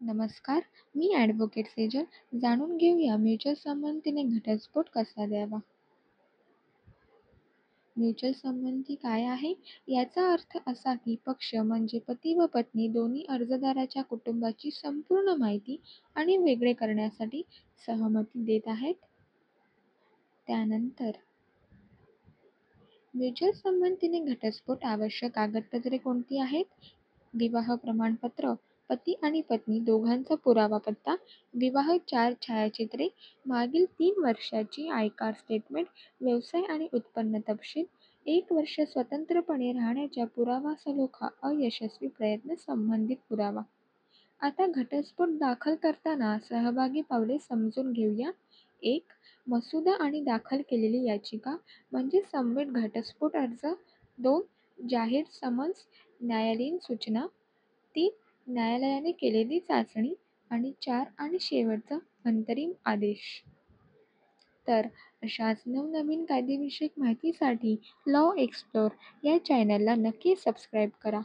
नमस्कार, मी ॲडव्होकेट सेजल. जाणून घेऊया म्युच्युअल संमतीने घटस्फोट कसा द्यावा. म्युच्युअल संमती काय आहे? याचा अर्थ असा की पक्ष म्हणजे पती व पत्नी दोन्ही अर्जदाराच्या कुटुंबाची संपूर्ण माहिती आणि वेगळे करण्यासाठी सहमती देत आहेत. त्यानंतर म्युच्युअल संमतीने घटस्फोट आवश्यक कागदपत्रे कोणती आहेत? विवाह प्रमाणपत्र, पती आणि पत्नी दोघांचा पुरावा पत्ता, विवाह 4 छायाचित्रे, मागील 3 वर्षाची आयकर स्टेटमेंट, व्यवसाय आणि उत्पन्न तपशील, 1 वर्ष स्वतंत्रपणे राहण्याचा पुरावा सलोखा अयशस्वी प्रयत्न संबंधित पुरावा. आता घटस्फोट दाखल करताना सहभागी पावले समजून घेऊया. 1. मसुदा आणि दाखल केलेली याचिका म्हणजे सबमिट घटस्फोट अर्ज. 2. जाहीर समन्स, न्यायालयीन सूचना. 3. न्यायालयाने केलेली चाचणी आणि 4. आणि शेवटचा अंतरिम आदेश. तर अशाच नवनवीन कायदेविषयक माहितीसाठी लॉ एक्सप्लोर या चॅनलला नक्की सबस्क्राईब करा.